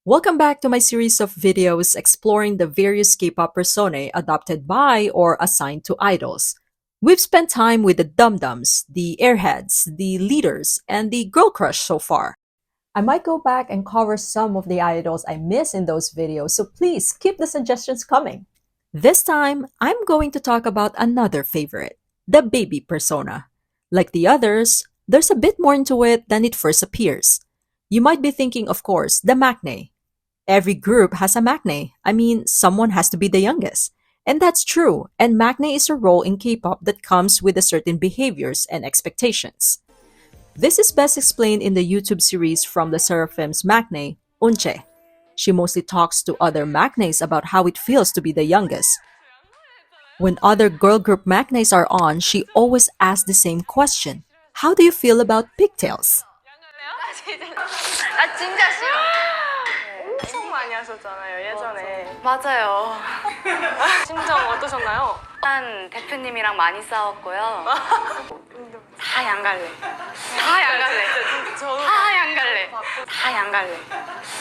Welcome back to my series of videos exploring the various K-pop personae adopted by or assigned to idols. We've spent time with the dum-dums, the airheads, the leaders, and the girl crush so far. I might go back and cover some of the idols I miss in those videos, so please keep the suggestions coming. This time, I'm going to talk about another favorite, the baby persona. Like the others, there's a bit more into it than it first appears. You might be thinking, of course, the maknae. Every group has a maknae. I mean, someone has to be the youngest. And that's true, and maknae is a role in K-pop that comes with a certain behaviors and expectations. This is best explained in the YouTube series from the Seraphim's maknae, Unche. She mostly talks to other maknaes about how it feels to be the youngest. When other girl group maknaes are on, she always asks the same question. How do you feel about pigtails? 나 진짜 싫어. 엄청 많이 하셨잖아요, 예전에. 맞아요. 심정 어떠셨나요? 일단 대표님이랑 많이 싸웠고요. 다 양갈래. 다 양갈래. 다 양갈래. 다 양갈래.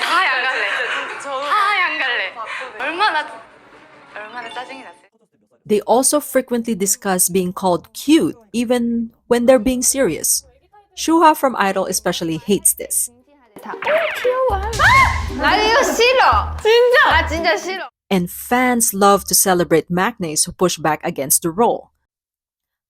다 양갈래. 다 양갈래. 얼마나 짜증이 났어요. They also frequently discuss being called cute even when they're being serious. Shuha from Idol especially hates this. 귀여워. 나 이거 싫어. 진짜? 나 진짜 싫어. And fans love to celebrate maknaes who push back against the role.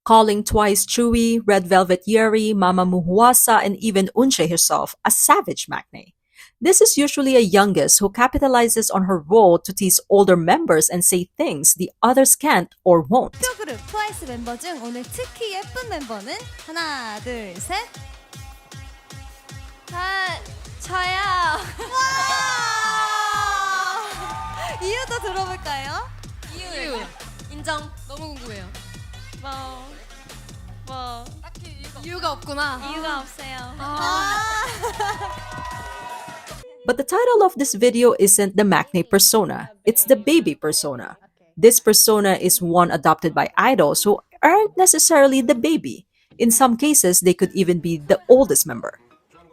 Calling Twice Chewy, Red Velvet Yeri, Mamamoo Huasa, and even Unche herself a savage maknae. This is usually a youngest who capitalizes on her role to tease older members and say things the others can't or won't. 그룹 트와이스 멤버 중 오늘 특히 예쁜 멤버는 하나, 둘, 셋. 저요. 이유도 들어볼까요? 이유 인정. 너무 궁금해요. 딱히 이유가 없구나. 이유가 없어요. But the title of this video isn't the maknae persona, it's the baby persona. This persona is one adopted by idols who aren't necessarily the baby. In some cases, they could even be the oldest member.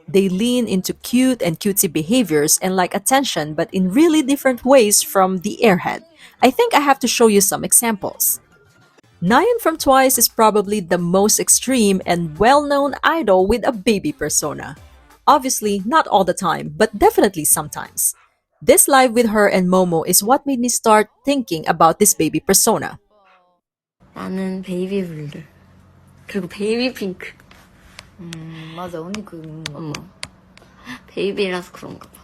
They lean into cute and cutesy behaviors and like attention, but in really different ways from the airhead. I think I have to show you some examples. Nayeon from Twice is probably the most extreme and well-known idol with a baby persona. Obviously, not all the time, but definitely sometimes. This live with her and Momo is what made me start thinking about this baby persona. 나는 베이비 블루 그리고 베이비 핑크. 맞아 언니 어머 베이비라서 그런가 봐.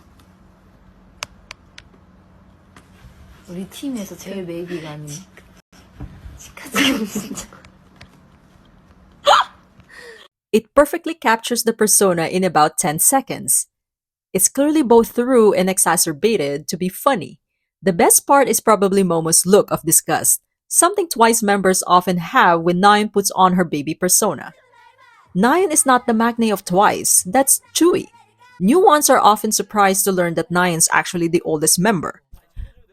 우리 팀에서 제일 베이비가 아니니까. 진짜. It perfectly captures the persona in about 10 seconds. It's clearly both through and exacerbated to be funny. The best part is probably Momo's look of disgust, something Twice members often have when Nayeon puts on her baby persona. Nayeon is not the maknae of Twice, that's Chewy. New ones are often surprised to learn that Nayeon's actually the oldest member.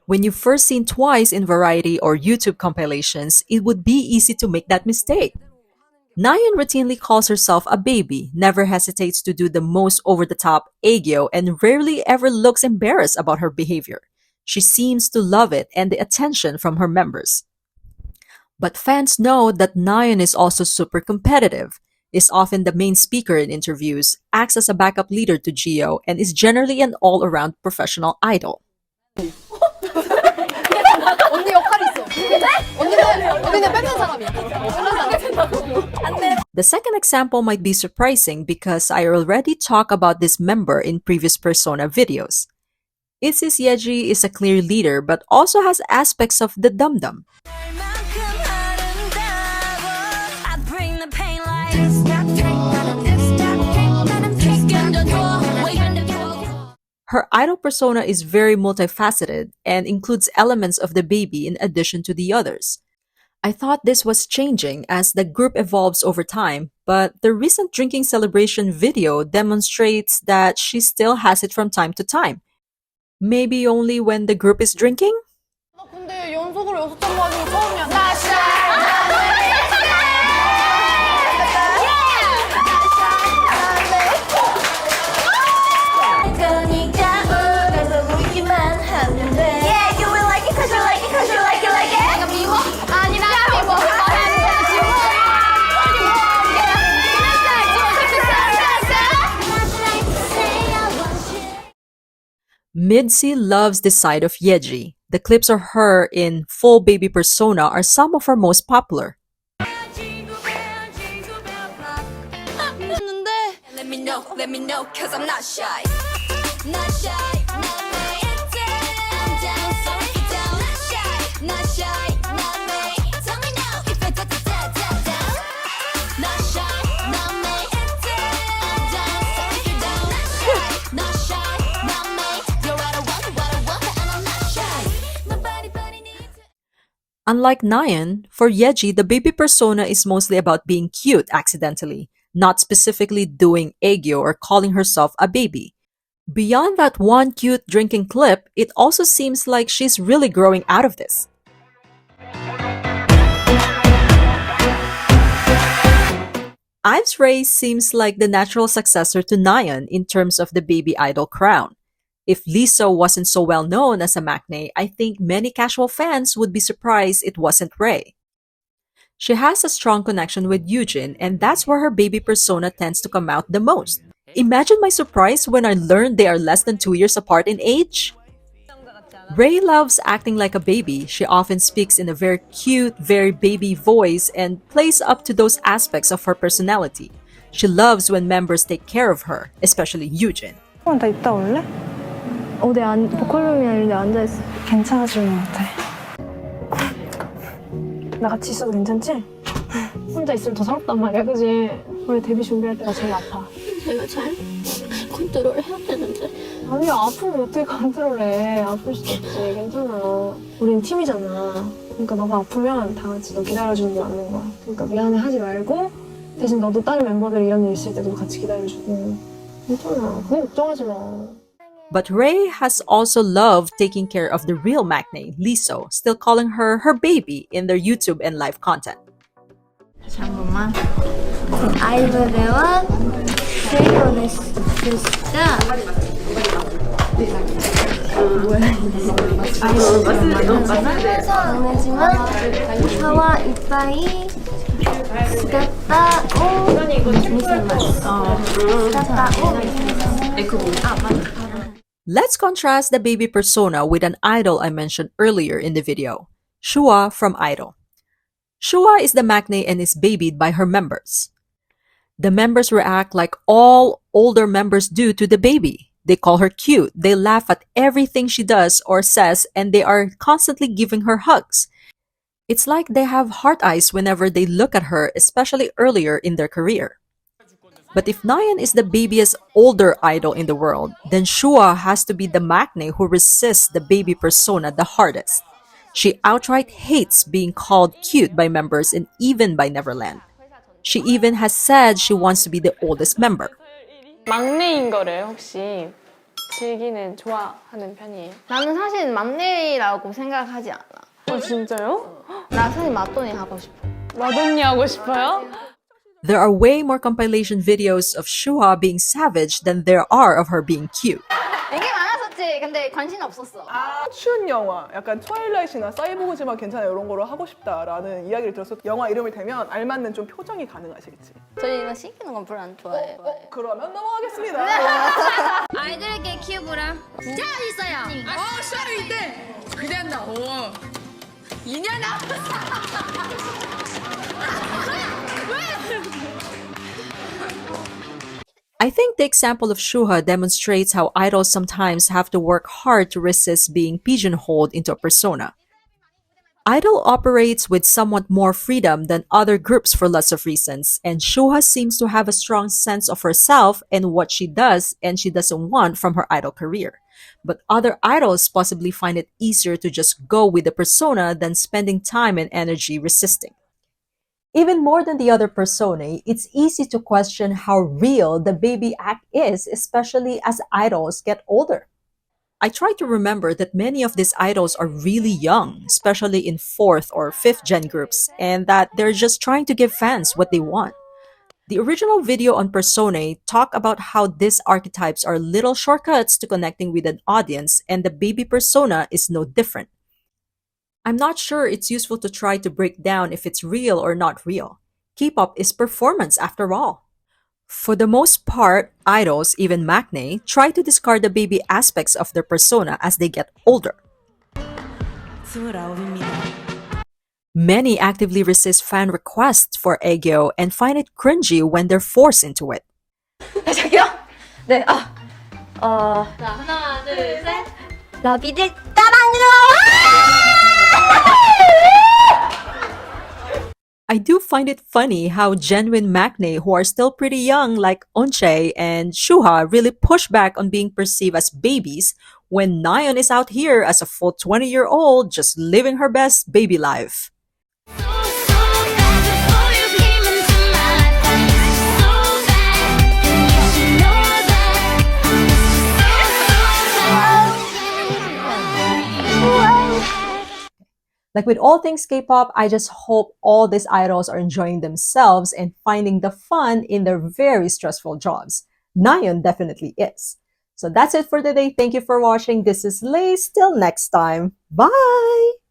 When you've first seen Twice in variety or YouTube compilations, it would be easy to make that mistake. Nayeon routinely calls herself a baby, never hesitates to do the most over-the-top aegyo, and rarely ever looks embarrassed about her behavior. She seems to love it and the attention from her members. But fans know that Nayeon is also super competitive, is often the main speaker in interviews, acts as a backup leader to Gio, and is generally an all-around professional idol. 언니 역할이 있어. 언니는 뺏는 사람이야. The second example might be surprising because I already talked about this member in previous persona videos. Itzy's Yeji is a clear leader but also has aspects of the dum-dum. Her idol persona is very multifaceted and includes elements of the baby in addition to the others. I thought this was changing as the group evolves over time, but the recent drinking celebration video demonstrates that she still has it from time to time. Maybe only when the group is drinking? 근데 연속으로 6점 맞은 거 처음이야. Midzi loves the side of Yeji. The clips of her in full baby persona are some of her most popular. Let me know, cause I'm not shy. Not shy, not me. I'm down, so if you're down. Not shy, not me. Tell me now if it's down. Not shy, not me. I'm down, so if you're down. Not shy, not me. You're what I want, and I'm not shy. My body needs it. Unlike Nayeon, for Yeji, the baby persona is mostly about being cute accidentally, not specifically doing aegyo or calling herself a baby. Beyond that one cute drinking clip, it also seems like she's really growing out of this. Ives Ray seems like the natural successor to Nayeon in terms of the baby idol crown. If Lisa wasn't so well known as a maknae, I think many casual fans would be surprised it wasn't Ray. She has a strong connection with Eugene, and that's where her baby persona tends to come out the most. Imagine my surprise when I learned they are less than 2 years apart in age. Ray loves acting like a baby. She often speaks in a very cute, very baby voice and plays up to those aspects of her personality. She loves when members take care of her, especially Eugene. 다 있다 올래? 보컬룸이나 이런 데 앉아있어. 괜찮아지는 것 같아. 나 같이 있어도 괜찮지? 혼자 있으면 더 서럽단 말이야, 그지? 원래 데뷔 준비할 때가 제일 아파. 내가 잘 컨트롤 해야 되는데. 아니, 아프면 어떻게 컨트롤해. 아플 수도 없지. 괜찮아. 우린 팀이잖아. 그러니까 너가 아프면 다 같이 너 기다려주는 게 맞는 거야. 그러니까 미안해 하지 말고 대신 너도 다른 멤버들이 이런 일 있을 때도 같이 기다려주고. 괜찮아. 그냥 걱정하지 마. But Ray has also loved taking care of the real maknae, Liso, still calling her her baby in their YouTube and live content. 잠깐만. 아이브대와 세이온의 진짜 보내지만 샤워 이빠이 스갔다 오 Let's contrast the baby persona with an idol I mentioned earlier in the video, Shua from Idol. Shua is the maknae and is babied by her members. The members react like all older members do to the baby. They call her cute, they laugh at everything she does or says, and they are constantly giving her hugs. It's like they have heart eyes whenever they look at her, especially earlier in their career. But if Nayeon is the babiest older idol in the world, then Shua has to be the maknae who resists the baby persona the hardest. She outright hates being called cute by members and even by Neverland. She even has said she wants to be the oldest member. 막내인 거를 혹시 즐기는, 좋아하는 편이에요? 나는 사실 막내라고 생각하지 않아. 진짜요? 나 사실 맞돈이 하고 싶어. 마돈니 하고 싶어요? There are way more compilation videos of Shua being savage than there are of her being cute. 되게 많았었지. 근데 관심 없었어. 추운 영화, 약간 트와일라이트나 사이보그지만 괜찮아 이런 거로 하고 싶다라는 이야기를 들어서 영화 이름을 대면 알맞는 좀 표정이 가능하시겠지. 저희 이거 시키는 건 별로 안 좋아해요. 그러면 넘어가겠습니다. 아이들에게 키우보라. 진짜 있어요. 샤를 이때 그냥 나. 오. 2년 I think the example of Shuha demonstrates how idols sometimes have to work hard to resist being pigeonholed into a persona. Idol operates with somewhat more freedom than other groups for lots of reasons, and Shuha seems to have a strong sense of herself and what she does and she doesn't want from her idol career. But other idols possibly find it easier to just go with the persona than spending time and energy resisting. Even more than the other personae, it's easy to question how real the baby act is, especially as idols get older. I try to remember that many of these idols are really young, especially in 4th or 5th gen groups, and that they're just trying to give fans what they want. The original video on Personae talk about how these archetypes are little shortcuts to connecting with an audience, and the baby persona is no different. I'm not sure it's useful to try to break down if it's real or not real. K-pop is performance after all. For the most part, idols, even maknae, try to discard the baby aspects of their persona as they get older. Many actively resist fan requests for aegyo and find it cringy when they're forced into it. 저기요? 네, 자, 하나, 둘, 셋. 너비들 따랑으로! I do find it funny how genuine maknae who are still pretty young like Onchae and Shuha really push back on being perceived as babies when Nayeon is out here as a full 20-year-old just living her best baby life. Like with all things K-pop, I just hope all these idols are enjoying themselves and finding the fun in their very stressful jobs. Nayeon definitely is. So that's it for today. Thank you for watching. This is Lace. Till next time. Bye!